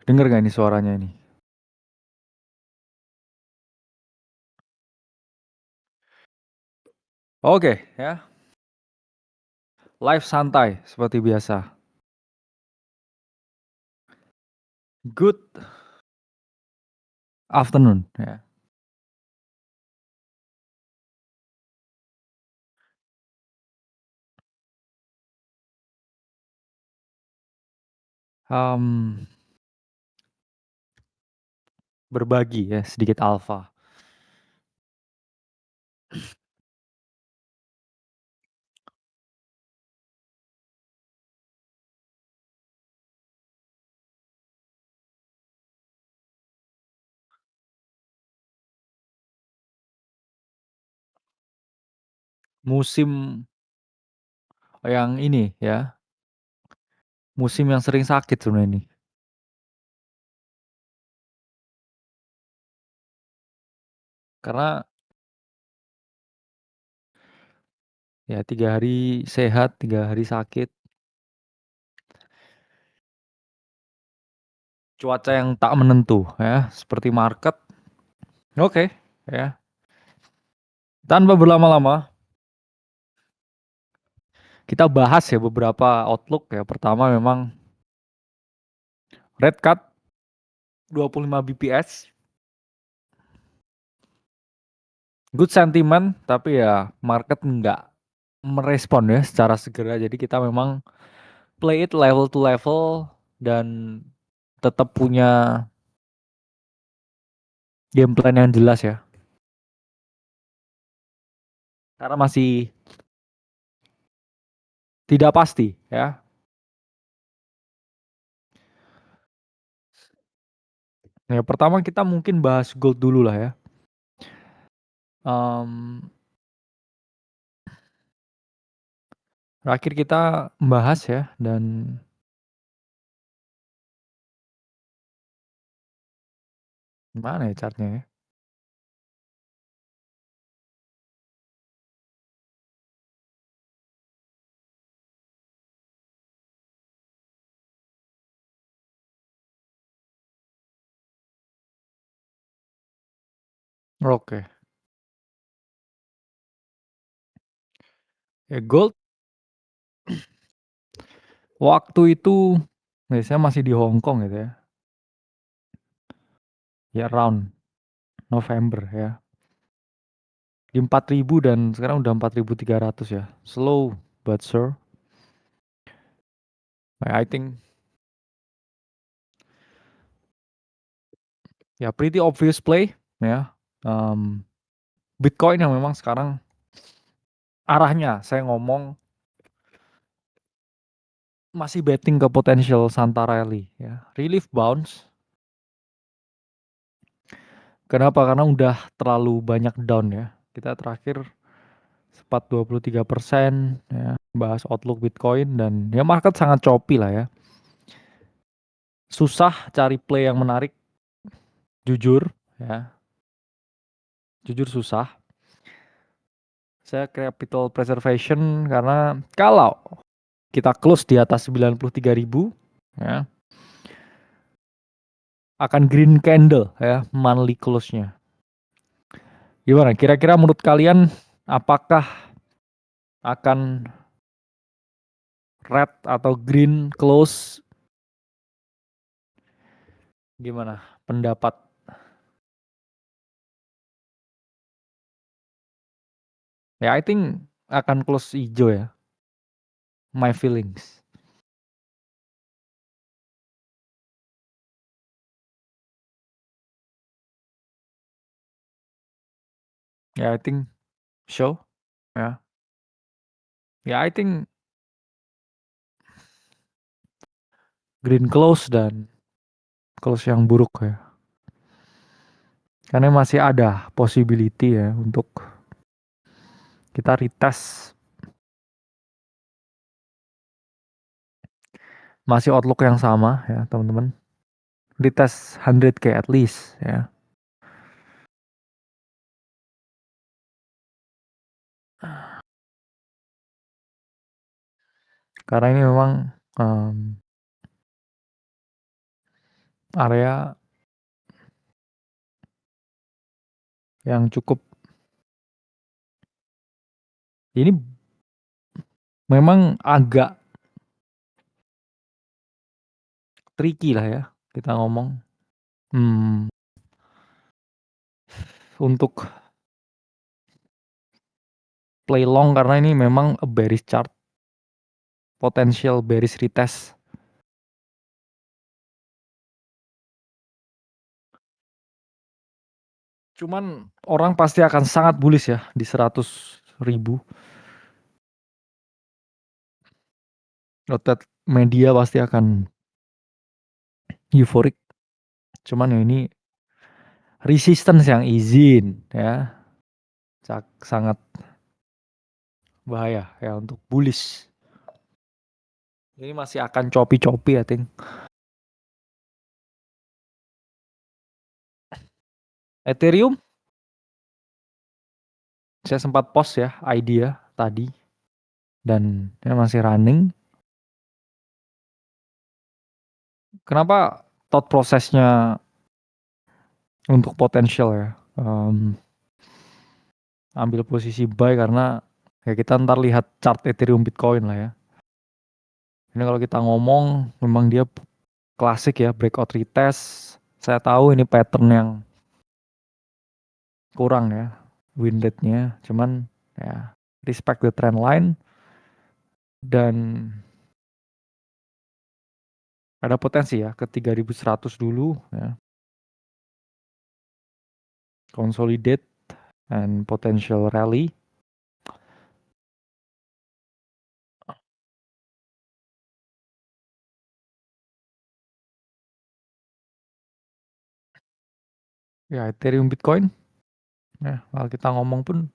Dengar gak ini suaranya ini? Oke, ya. Live santai seperti biasa. Good afternoon, ya. Mmm, berbagi ya sedikit alfa. Musim yang ini ya, musim yang sering sakit sebenarnya ini. Karena ya 3 hari sehat, 3 hari sakit. Cuaca yang tak menentu ya, seperti market. Oke, ya. Tanpa berlama-lama, kita bahas ya beberapa outlook ya. Pertama memang red cut 25 bps, good sentiment, tapi ya market nggak merespon ya secara segera. Jadi kita memang play it level to level dan tetap punya game plan yang jelas ya. Karena masih tidak pasti ya. Ya pertama kita mungkin bahas gold dulu lah ya. Em, Terakhir kita membahas ya dan mana ya chartnya ya? Oke. Ya gold waktu itu biasanya masih di Hong Kong gitu ya. Ya around November ya. Di 4.000 dan sekarang udah 4.300 ya. Slow but sure. I think ya pretty obvious play ya. Em, Bitcoin yang memang sekarang arahnya saya ngomong masih betting ke potential Santa Rally ya. Relief bounce. Kenapa? Karena udah terlalu banyak down ya. Kita terakhir sempat 23% ya, bahas outlook Bitcoin dan ya market sangat choppy lah ya. Susah cari play yang menarik, jujur ya. Jujur susah. Saya capital preservation karena kalau kita close di atas 93.000 ya, akan green candle ya, monthly close-nya. Gimana? Kira-kira menurut kalian apakah akan red atau green close? Gimana pendapat? Ya, I think akan close hijau ya. My feelings. Ya, I think so. Ya, ya, I think green close dan close yang buruk ya. Karena masih ada possibility ya untuk kita retest, masih outlook yang sama ya teman-teman. Retest 100K at least ya. Karena ini memang em, area yang cukup ini memang agak tricky lah ya kita ngomong, mmm, untuk play long karena ini memang a bearish chart, potential bearish retest. Cuman orang pasti akan sangat bullish ya di 100.000. Noted media pasti akan euforik. Cuman ya ini resistance yang izin ya, sangat bahaya ya untuk bullish. Ini masih akan choppy I think. Ethereum saya sempat post ya idea tadi dan dia masih running. Kenapa thought prosesnya untuk potensial ya, ambil posisi buy karena ya kita ntar lihat chart Ethereum Bitcoin lah ya. Ini kalau kita ngomong memang dia klasik ya breakout retest. Saya tahu ini pattern yang kurang ya win rate-nya, cuman ya respect the trend line dan ada potensi ya ke 3.100 dulu ya. Consolidate and potential rally. Ya Ethereum Bitcoin ya kalau kita ngomong pun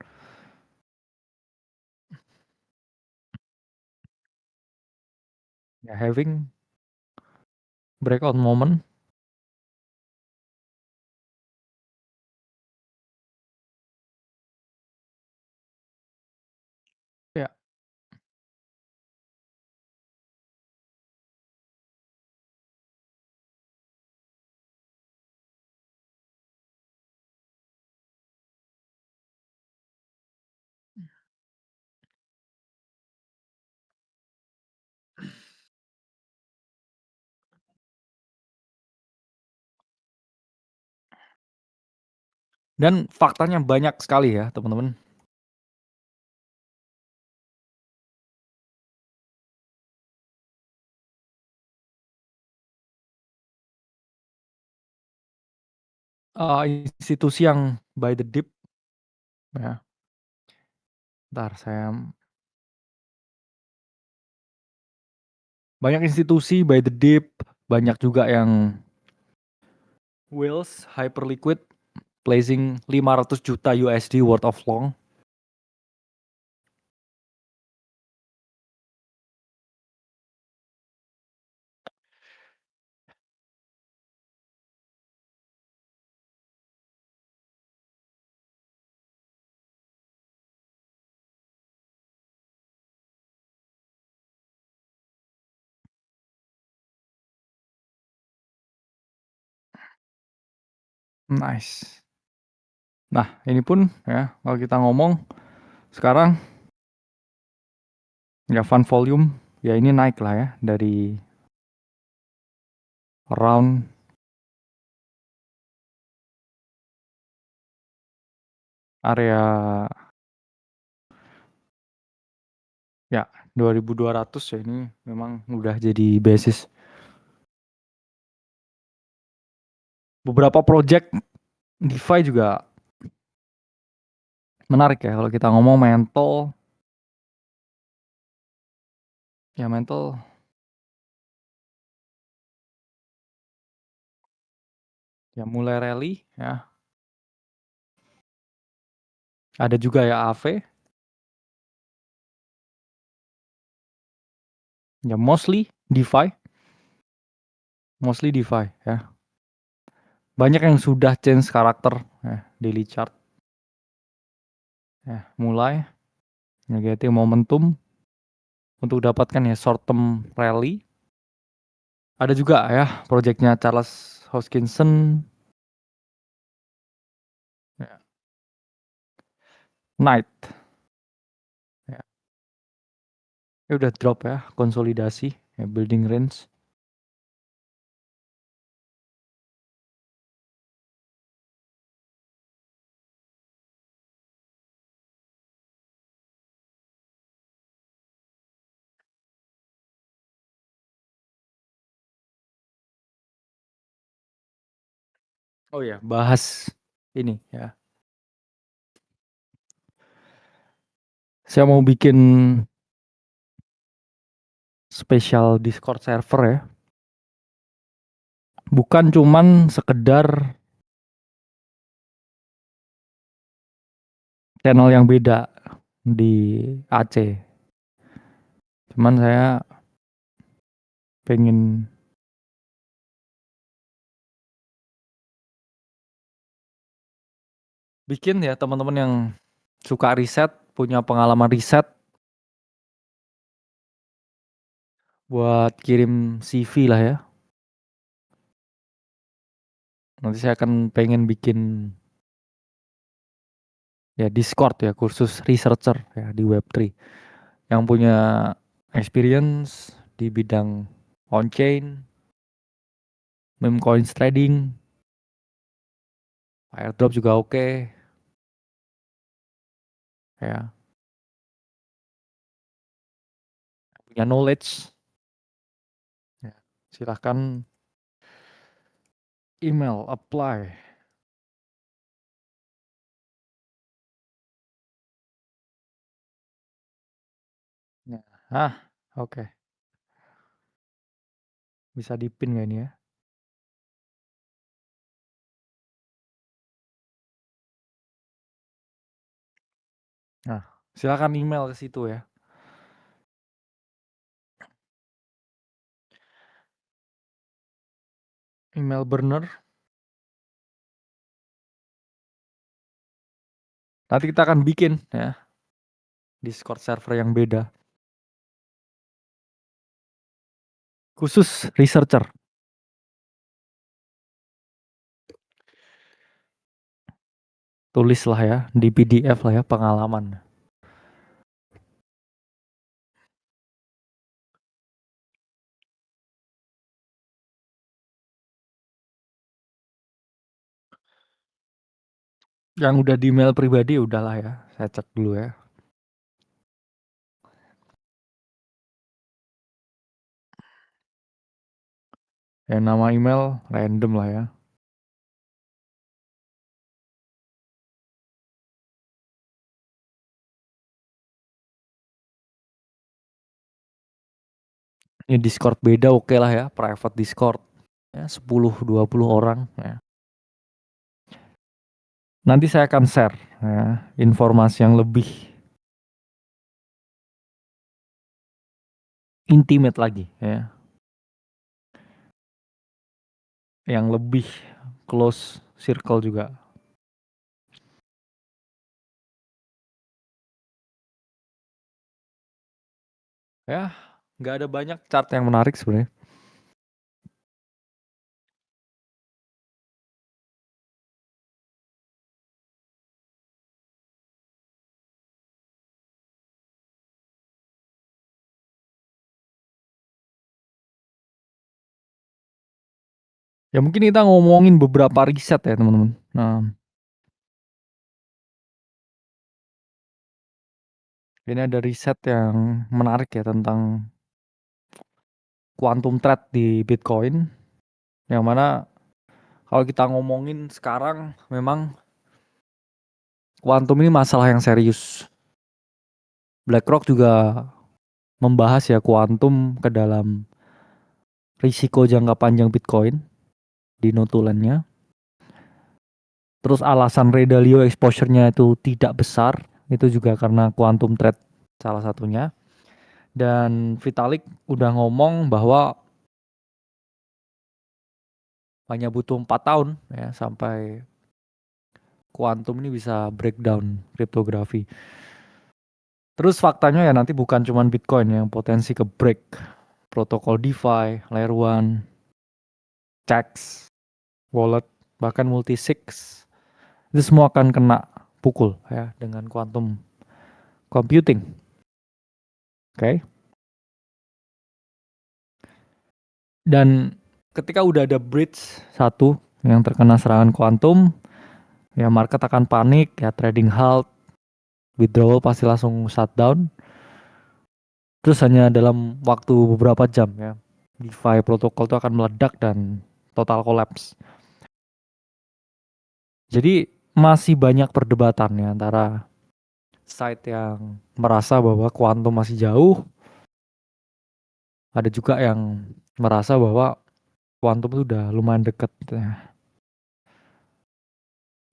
ya having breakout moment. Ya. Dan faktanya banyak sekali ya teman-teman. Institusi yang by the dip ya. Bentar saya banyak institusi by the dip, banyak juga yang whales hyperliquid placing 500 juta USD worth of long. Nice. Nah, ini pun ya kalau kita ngomong sekarang ya fund volume ya ini naik lah ya dari around area ya 2.200 ya ini memang udah jadi basis. Beberapa project DeFi juga menarik ya kalau kita ngomong mental. Ya mental ya mulai rally ya. Ada juga ya AV. Ya mostly DeFi. Mostly DeFi ya. Banyak yang sudah change karakter ya, daily chart. Ya, mulai negatif momentum untuk dapatkan ya short term rally. Ada juga ya proyeknya Charles Hoskinson, ya. Knight, ya. Ya udah drop ya, konsolidasi, ya, building range. Oh ya, bahas ini ya. Saya mau bikin spesial Discord server ya. Bukan cuman sekedar channel yang beda di Aceh. Cuman saya pengen bikin ya teman-teman yang suka riset, punya pengalaman riset buat kirim CV lah ya. Nanti saya akan pengen bikin ya Discord ya, kursus researcher ya di Web3 yang punya experience di bidang on-chain, meme coins trading, airdrop juga oke ya, punya knowledge ya. Silahkan email apply ya. Oke, bisa dipin gak ini ya? Nah, silakan email ke situ ya. Email burner. Nanti kita akan bikin ya Discord server yang beda. Khusus researcher. Tulis lah ya di PDF lah ya pengalaman. Yang udah di email pribadi udahlah ya. Saya cek dulu ya. Yang nama email random lah ya. Ini Discord beda oke lah ya, private Discord. Ya 10-20 orang ya. Nanti saya akan share ya, informasi yang lebih intimate lagi ya. Yang lebih close circle juga. Ya, nggak ada banyak chart yang menarik sebenarnya. Ya mungkin kita ngomongin beberapa riset ya teman-teman. Nah, ini ada riset yang menarik ya tentang quantum trade di Bitcoin. Yang mana kalau kita ngomongin sekarang memang quantum ini masalah yang serius. BlackRock juga membahas ya quantum ke dalam risiko jangka panjang Bitcoin di notulennya. Terus alasan Ray Dalio exposure-nya itu tidak besar, itu juga karena quantum trade salah satunya. Dan Vitalik udah ngomong bahwa hanya butuh 4 tahun ya sampai quantum ini bisa breakdown kriptografi. Terus faktanya ya nanti bukan cuma Bitcoin yang potensi ke break. Protokol DeFi, Layer 1, CEX, wallet, bahkan multisig, itu semua akan kena pukul ya dengan quantum computing. Oke. Dan ketika udah ada bridge satu yang terkena serangan kuantum, ya market akan panik, ya trading halt, withdrawal pasti langsung shutdown. Terus hanya dalam waktu beberapa jam ya, DeFi protokol itu akan meledak dan total collapse. Jadi masih banyak perdebatan ya antara side yang merasa bahwa kuantum masih jauh, ada juga yang merasa bahwa kuantum itu udah lumayan deket ya.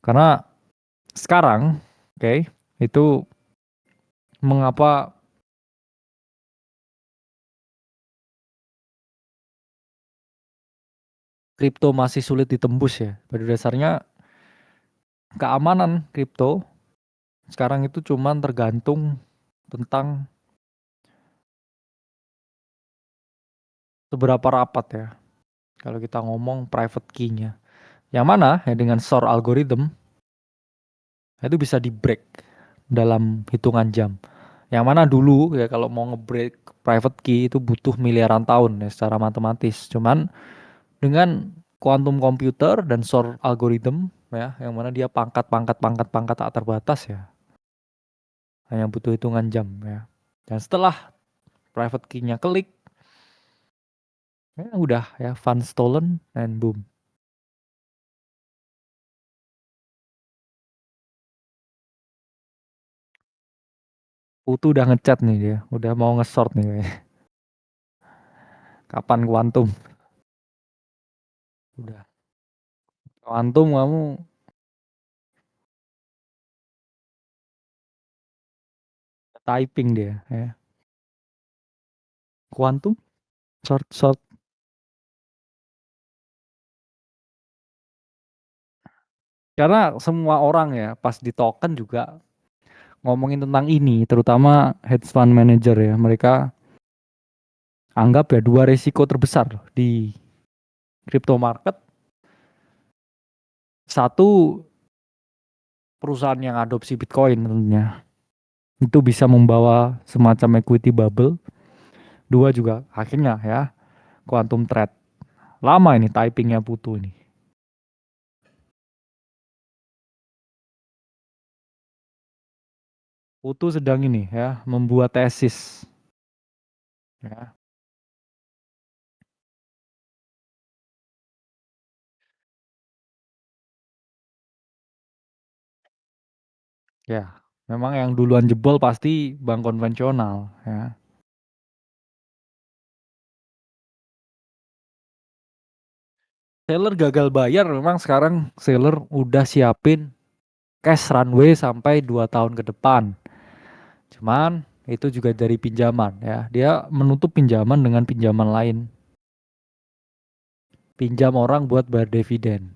Karena sekarang, oke, itu mengapa kripto masih sulit ditembus ya. Pada dasarnya keamanan kripto sekarang itu cuman tergantung tentang seberapa rapat ya. Kalau kita ngomong private key-nya. Yang mana ya dengan Shor algorithm itu bisa di break dalam hitungan jam. Yang mana dulu ya kalau mau nge-break private key itu butuh miliaran tahun ya secara matematis. Cuman dengan quantum computer dan Shor algorithm ya yang mana dia pangkat tak terbatas ya. Hanya butuh hitungan jam ya. Dan setelah private key-nya klik, ya udah ya fund stolen and boom. Putu udah ngechat nih dia, udah mau nge-short nih kayaknya. Kapan kuantum? Udah. Kuantum kamu typing dia ya. Kuantum short short. Karena semua orang ya pas di token juga ngomongin tentang ini, terutama hedge fund manager ya. Mereka anggap ya dua resiko terbesar loh di crypto market. Satu, perusahaan yang adopsi Bitcoin tentunya. Itu bisa membawa semacam equity bubble. Dua juga akhirnya ya quantum threat. Lama ini typingnya Putu ini. Putu sedang ini ya membuat tesis. Ya, ya. Memang yang duluan jebol pasti bank konvensional ya. Seller gagal bayar memang sekarang seller udah siapin cash runway sampai 2 tahun ke depan. Cuman itu juga dari pinjaman ya. Dia menutup pinjaman dengan pinjaman lain. Pinjam orang buat bayar dividen.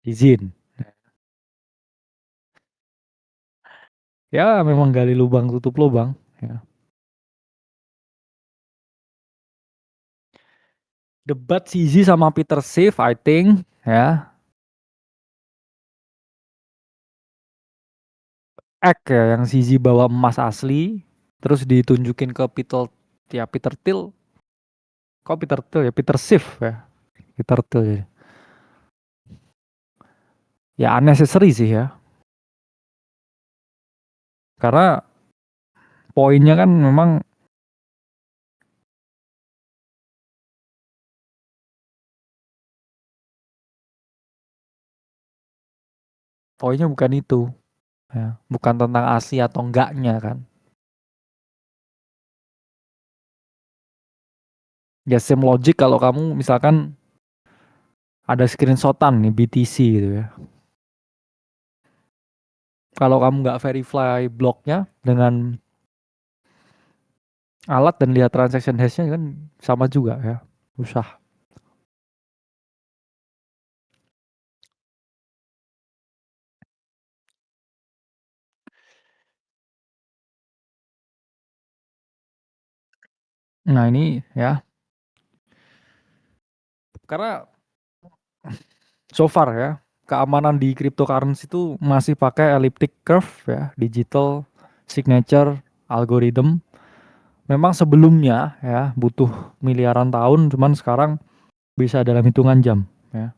Izin. Ya memang gali lubang tutup lubang ya. Debat CZ sama Peter Schiff I think ya. Ya yang CZ bawa emas asli terus ditunjukin ke Peter ya Peter Thiel. Kok Peter Thiel ya Peter Schiff ya. Peter Thiel ya. Ya unnecessary sih ya. Karena poinnya kan memang poinnya bukan itu ya. Bukan tentang asli atau enggaknya kan. Ya same logic kalau kamu misalkan ada screenshotan nih BTC gitu ya. Kalau kamu nggak verify bloknya dengan alat dan lihat transaction hashnya kan sama juga ya. Susah. Nah ini ya, karena so far ya, keamanan di cryptocurrency itu masih pakai elliptic curve ya, digital signature algorithm. Memang sebelumnya ya butuh miliaran tahun, cuman sekarang bisa dalam hitungan jam ya.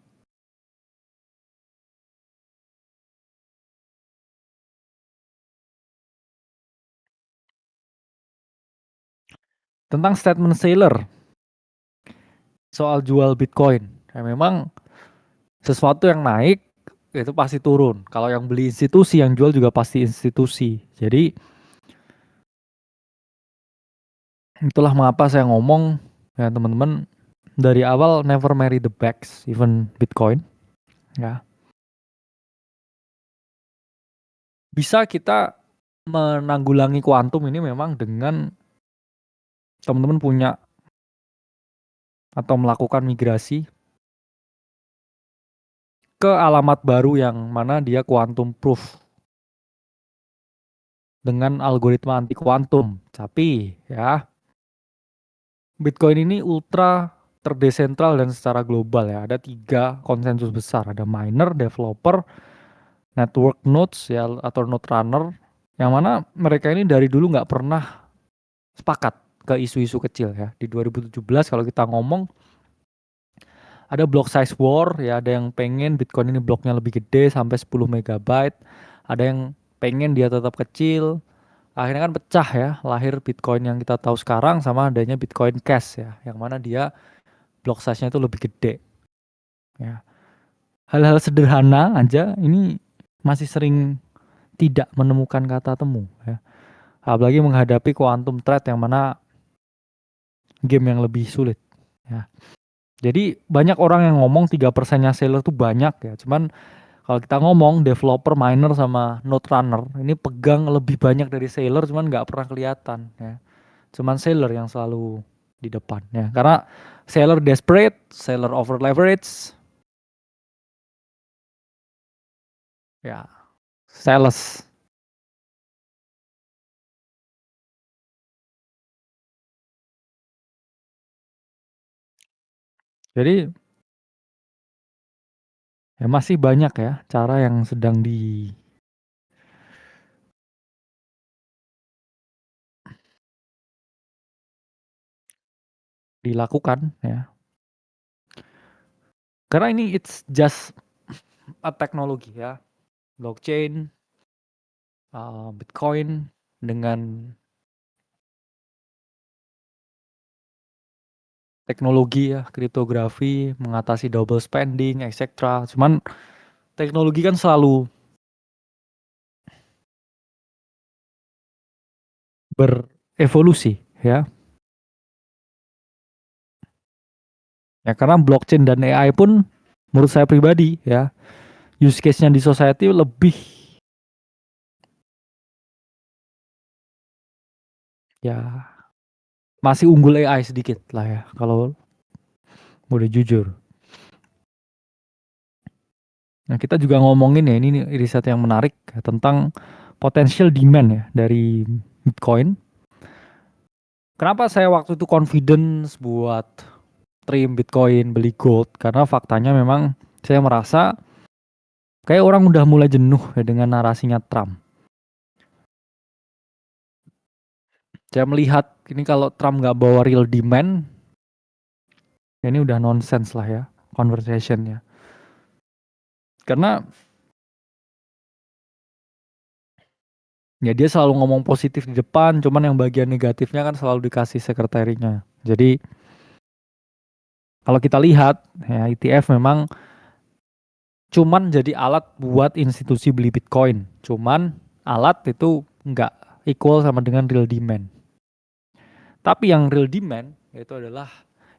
Tentang statement Saylor soal jual Bitcoin, ya memang sesuatu yang naik itu pasti turun. Kalau yang beli institusi, yang jual juga pasti institusi. Jadi itulah mengapa saya ngomong ya teman-teman, dari awal never marry the bags, even Bitcoin ya. Bisa kita menanggulangi kuantum ini memang dengan teman-teman punya atau melakukan migrasi ke alamat baru yang mana dia quantum proof dengan algoritma anti kuantum. Tapi ya, Bitcoin ini ultra terdesentral dan secara global ya. Ada tiga konsensus besar. Ada miner, developer, network nodes ya atau node runner. Yang mana mereka ini dari dulu nggak pernah sepakat ke isu-isu kecil ya. Di 2017 kalau kita ngomong ada block size war ya, ada yang pengen Bitcoin ini bloknya lebih gede sampai 10 megabyte, ada yang pengen dia tetap kecil. Akhirnya kan pecah ya, lahir Bitcoin yang kita tahu sekarang sama adanya Bitcoin Cash ya, yang mana dia block size-nya itu lebih gede ya. Hal-hal sederhana aja ini masih sering tidak menemukan kata temu ya. Apalagi menghadapi quantum threat yang mana game yang lebih sulit ya. Jadi banyak orang yang ngomong 3%-nya seller tuh banyak ya. Cuman kalau kita ngomong developer, miner sama node runner ini pegang lebih banyak dari seller, cuman nggak pernah kelihatan ya. Cuman seller yang selalu di depan ya. Karena seller desperate, seller over leverage, ya sales. Jadi ya masih banyak ya cara yang sedang dilakukan ya. Karena ini it's just a teknologi ya. Blockchain, Bitcoin dengan teknologi ya, kriptografi, mengatasi double spending, etc. Cuman teknologi kan selalu berevolusi ya. Ya karena blockchain dan AI pun menurut saya pribadi ya, use case-nya di society lebih ya masih unggul AI sedikit lah ya kalau udah jujur. Nah, kita juga ngomongin ya, ini nih riset yang menarik ya, tentang potential demand ya dari Bitcoin. Kenapa saya waktu itu confidence buat trim Bitcoin, beli gold? Karena faktanya memang saya merasa kayak orang udah mulai jenuh ya dengan narasinya Trump. Saya melihat ini kalau Trump nggak bawa real demand, ya ini udah nonsense lah ya conversationnya. Karena ya dia selalu ngomong positif di depan, cuman yang bagian negatifnya kan selalu dikasih sekretarinya. Jadi kalau kita lihat ya ETF memang cuman jadi alat buat institusi beli Bitcoin. Cuman alat itu nggak equal sama dengan real demand. Tapi yang real demand itu adalah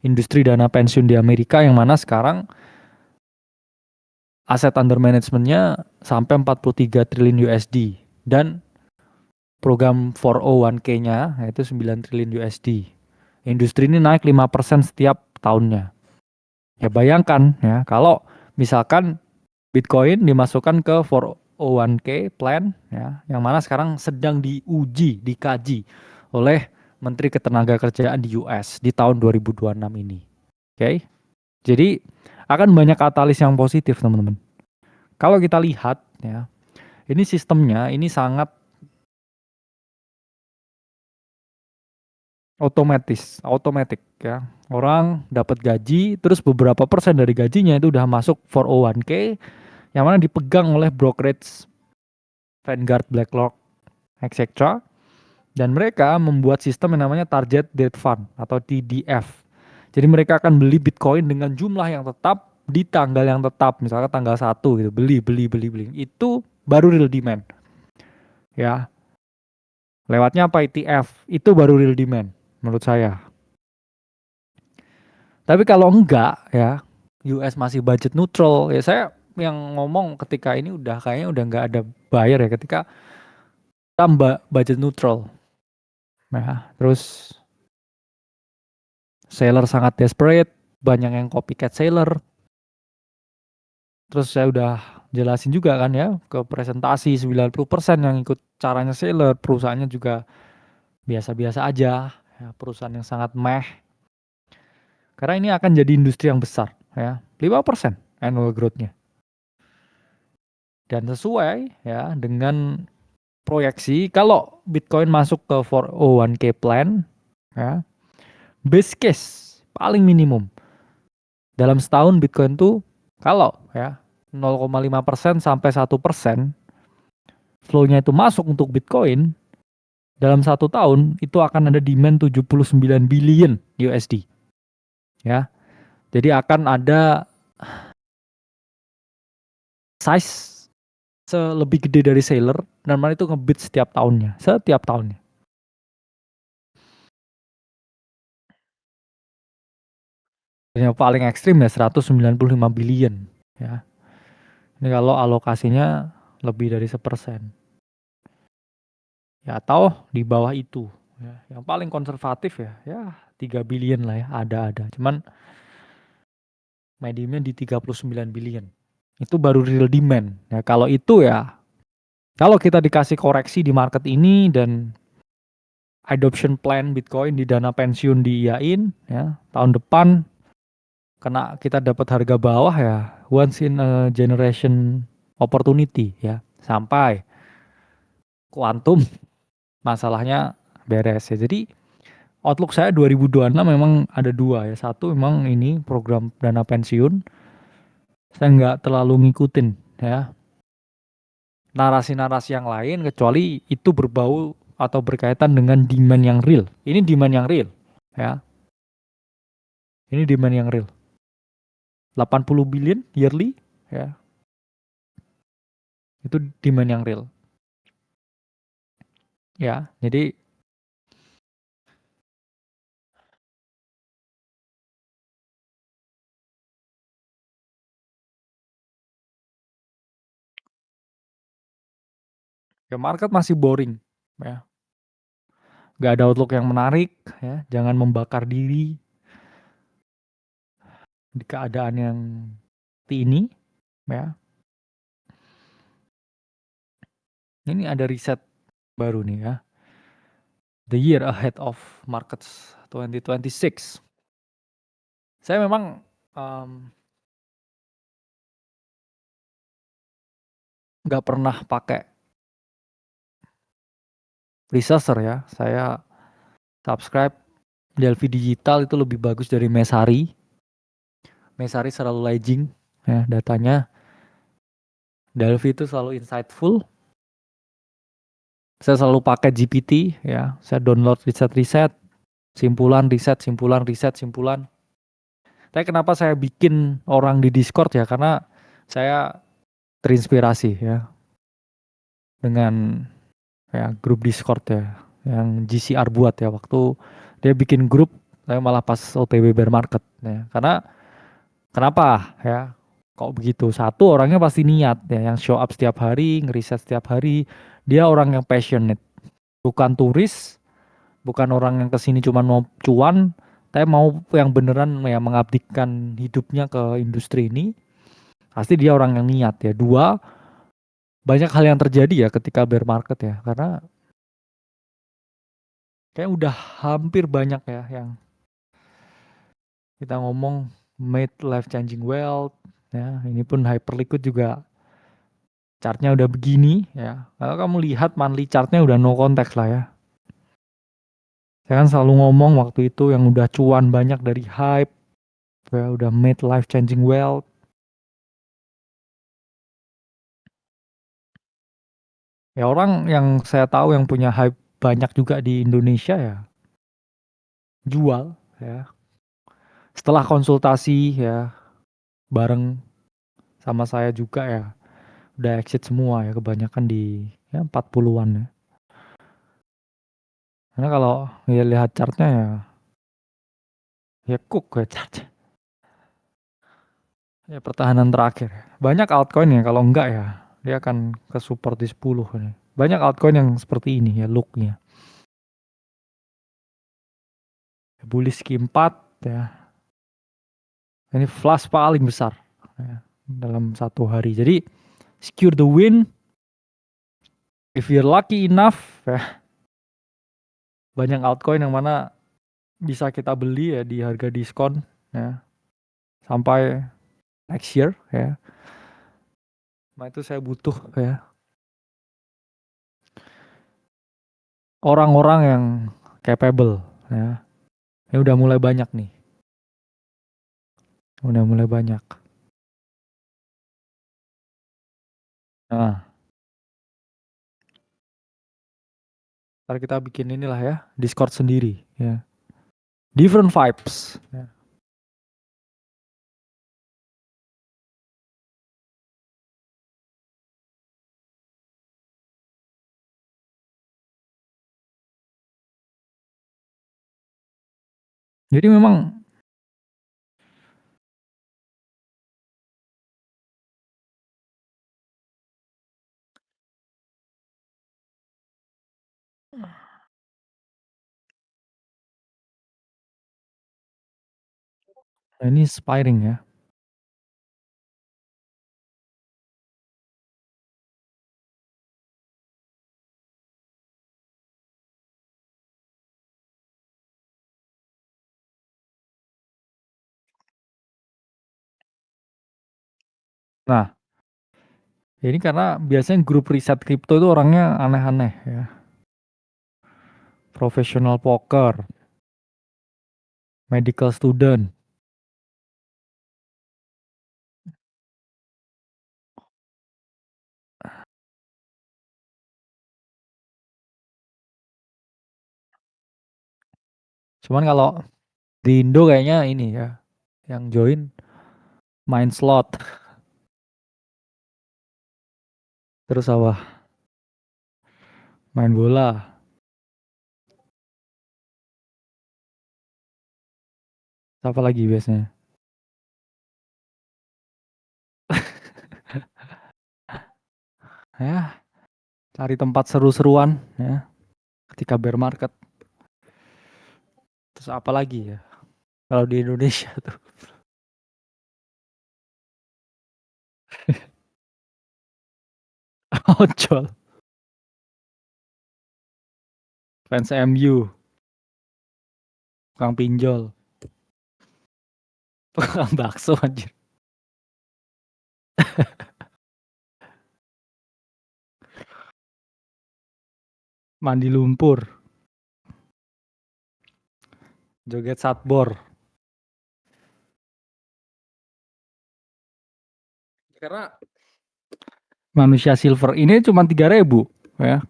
industri dana pensiun di Amerika yang mana sekarang aset under managementnya sampai 43 triliun USD dan program 401k-nya yaitu 9 triliun USD. Industri ini naik 5% setiap tahunnya. Ya bayangkan ya kalau misalkan Bitcoin dimasukkan ke 401k plan ya yang mana sekarang sedang diuji, dikaji oleh Menteri Ketenagakerjaan di US di tahun 2026 ini. Oke. Jadi akan banyak katalis yang positif, teman-teman. Kalau kita lihat ya, ini sistemnya ini sangat otomatis ya. Orang dapat gaji, terus beberapa persen dari gajinya itu udah masuk 401k yang mana dipegang oleh brokerage Vanguard, BlackRock, etc. Dan mereka membuat sistem yang namanya Target Date Fund atau TDF. Jadi mereka akan beli Bitcoin dengan jumlah yang tetap di tanggal yang tetap, misalnya tanggal 1 gitu, beli. Itu baru real demand. Ya, lewatnya apa ETF, itu baru real demand menurut saya. Tapi kalau enggak ya, US masih budget neutral, ya saya yang ngomong ketika ini udah kayaknya udah nggak ada buyer ya ketika tambah budget neutral. Nah, terus seller sangat desperate, banyak yang copycat seller. Terus saya udah jelasin juga kan ya ke presentasi 90% yang ikut caranya seller, perusahaannya juga biasa-biasa aja, ya, perusahaan yang sangat meh. Karena ini akan jadi industri yang besar ya, 5% annual growth-nya. Dan sesuai ya dengan proyeksi kalau Bitcoin masuk ke 401k plan ya, base case paling minimum dalam setahun Bitcoin tuh kalau ya 0,5% sampai 1% flow-nya itu masuk untuk Bitcoin dalam 1 tahun itu akan ada demand 79 billion USD ya. Jadi akan ada size lebih gede dari seller dan mana itu ngebit setiap tahunnya. Yang paling ekstrim ya 195 billion ya. Ini kalau alokasinya lebih dari 1%. Ya atau di bawah itu ya. Yang paling konservatif ya 3 billion lah ya, ada. Cuman mediumnya di 39 billion. Itu baru real demand. Ya kalau itu ya, kalau kita dikasih koreksi di market ini dan adoption plan Bitcoin di dana pensiun diiyain ya, tahun depan kena kita dapat harga bawah ya, once in a generation opportunity ya. Sampai kuantum masalahnya beres ya. Jadi outlook saya 2026 memang ada dua ya. Satu memang ini program dana pensiun. Saya nggak terlalu ngikutin ya narasi-narasi yang lain kecuali itu berbau atau berkaitan dengan demand yang real. Ini demand yang real ya. Ini demand yang real. 80 billion yearly ya. Itu demand yang real. Ya, jadi ya market masih boring ya. Nggak ada outlook yang menarik ya. Jangan membakar diri di keadaan yang seperti ini ya. Ini ada riset baru nih ya. The year ahead of markets 2026. Saya memang nggak pernah pakai researcher ya. Saya subscribe Delphi Digital itu lebih bagus dari Mesari. Mesari selalu lagging ya datanya. Delphi itu selalu insightful. Saya selalu pakai GPT ya. Saya download riset-riset, simpulan. Tapi kenapa saya bikin orang di Discord ya? Karena saya terinspirasi ya dengan ya grup Discord ya yang GCR buat ya waktu dia bikin grup saya malah pas OTW bear market ya. Karena kenapa ya? Kok begitu? Satu orangnya pasti niat ya yang show up setiap hari, ngeriset setiap hari. Dia orang yang passionate, bukan turis, bukan orang yang kesini cuma mau cuan, tapi mau yang beneran ya mengabdikan hidupnya ke industri ini. Pasti dia orang yang niat ya. Dua, banyak hal yang terjadi ya ketika bear market ya. Karena Kayaknya udah hampir banyak ya yang kita ngomong made life changing wealth ya. Ini pun Hyperliquid juga chartnya udah begini ya. Kalau kamu lihat monthly chartnya udah no konteks lah ya. Saya kan selalu ngomong waktu itu yang udah cuan banyak dari hype ya, udah made life changing wealth. Ya orang yang saya tahu yang punya hype banyak juga di Indonesia ya jual ya. Setelah konsultasi ya bareng sama saya juga ya udah exit semua ya kebanyakan di ya 40-an ya. Karena kalau ya lihat chartnya ya cook ya chartnya. Ya pertahanan terakhir. Banyak altcoin ya kalau enggak ya dia akan ke support di 10 nih. Banyak altcoin yang seperti ini ya looknya. Bullish Q4 ya. Ini flash paling besar ya, dalam satu hari. Jadi secure the win. If you're lucky enough ya, banyak altcoin yang mana bisa kita beli ya di harga diskon ya sampai next year ya. Nah itu saya butuh ya orang-orang yang capable ya. Ini udah mulai banyak nih. Udah mulai banyak. Nah, ntar kita bikin inilah ya, Discord sendiri ya. Different vibes. Ya. Jadi memang ini inspiring ya. Nah, ini karena biasanya grup riset kripto itu orangnya aneh-aneh ya. Professional poker, medical student. Cuman kalau di Indo kayaknya ini ya, yang join main slot. Terus apa? Main bola. Apa lagi biasanya? Ya, cari tempat seru-seruan ya ketika bear market. Terus apa lagi ya? Kalau di Indonesia tuh ojol, fans MU, tukang pinjol, tukang bakso anjir. Mandi lumpur, joget satbor. Karena manusia silver ini cuma 3.000 ya.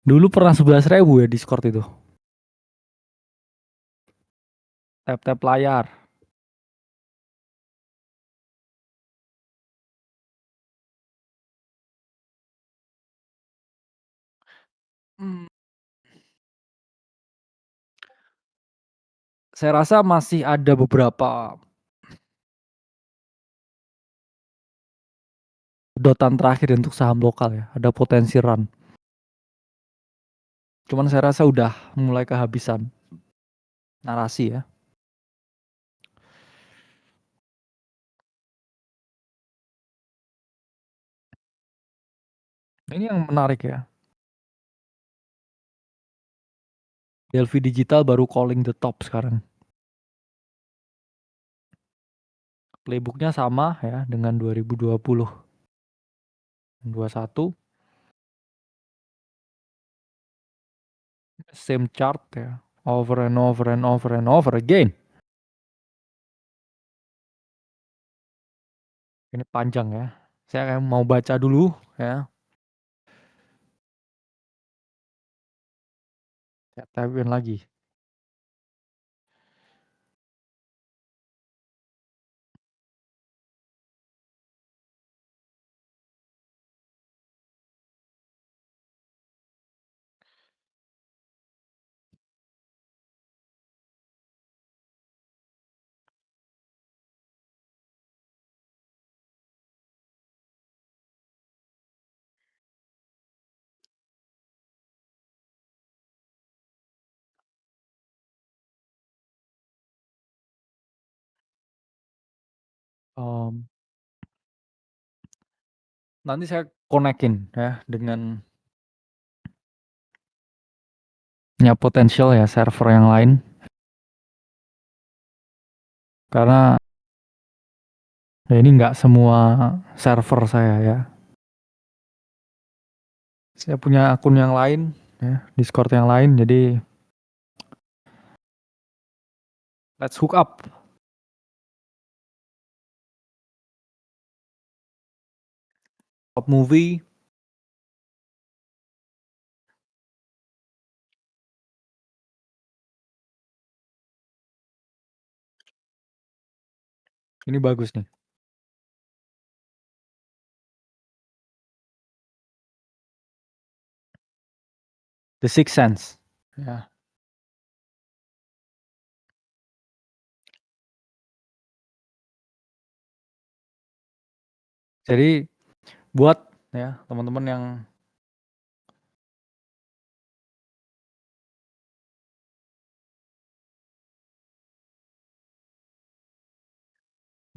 Dulu pernah 11.000 ya Discord itu. Tap-tap layar. Hmm, saya rasa masih ada beberapa sedotan terakhir untuk saham lokal ya. Ada potensi run. Cuman saya rasa udah mulai kehabisan narasi ya. Ini yang menarik ya. Delphi Digital baru calling the top sekarang. Playbooknya sama ya dengan 2020, 21, same chart ya, over and over and over and over again. Ini panjang ya. Saya mau baca dulu ya. Saya type lagi. Um, Nanti saya konekin ya dengan ya potensial ya server yang lain. Karena ya ini nggak semua server saya ya. Saya punya akun yang lain ya, Discord yang lain. Jadi let's hook up. Top movie. Ini bagus nih. The Sixth Sense. Ya. Jadi buat ya teman-teman yang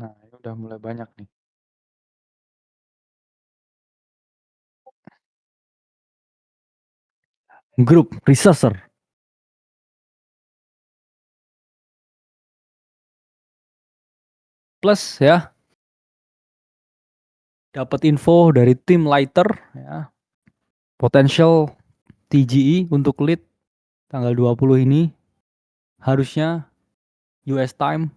nah ini udah mulai banyak nih. Grup researcher plus ya dapat info dari tim lighter ya. Potential TGE untuk lead tanggal 20 ini harusnya US time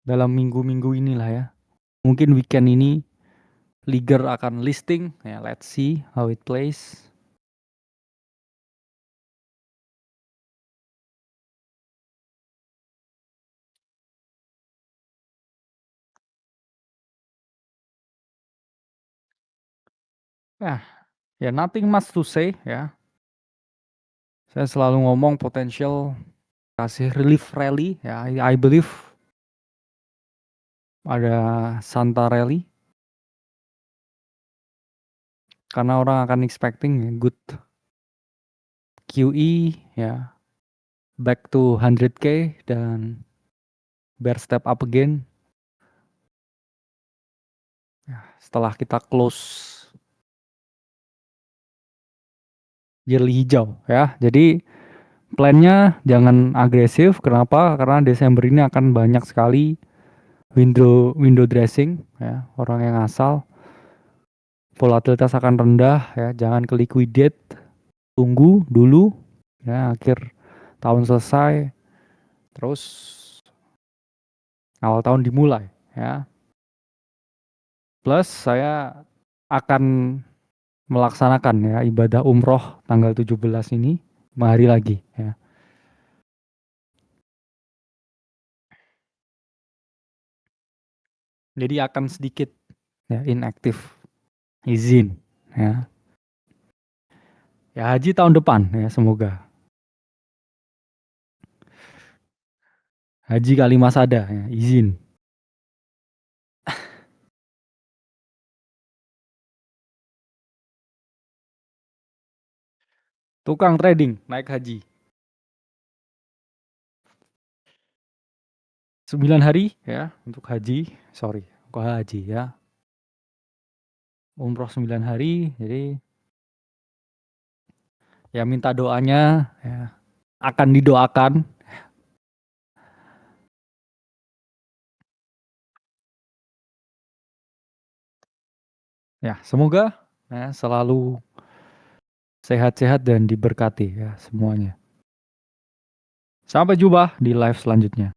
dalam minggu-minggu inilah ya. Mungkin weekend ini Liger akan listing ya, let's see how it plays. Ya, ya nothing much to say ya. Saya selalu ngomong potensial kasih relief rally ya. I believe ada Santa Rally karena orang akan expecting good QE ya, back to 100K dan bear step up again. Ya, setelah kita close yearly hijau ya. Jadi plannya jangan agresif. Kenapa? Karena Desember ini akan banyak sekali window dressing ya, orang yang asal. Volatilitas akan rendah ya, jangan ke liquidate. Tunggu dulu ya akhir tahun selesai terus awal tahun dimulai ya. Plus saya akan melaksanakan ya ibadah umroh tanggal 17 ini 5 hari lagi ya. Jadi akan sedikit ya inaktif izin ya. Ya haji tahun depan ya semoga. Haji Kalimasada ya, izin. Tukang trading naik haji. 9 hari ya untuk haji, sorry, kok haji ya. Umroh 9 hari, jadi Ya minta doanya ya, akan didoakan. Ya, semoga ya, selalu sehat-sehat dan diberkati ya semuanya. Sampai jumpa di live selanjutnya.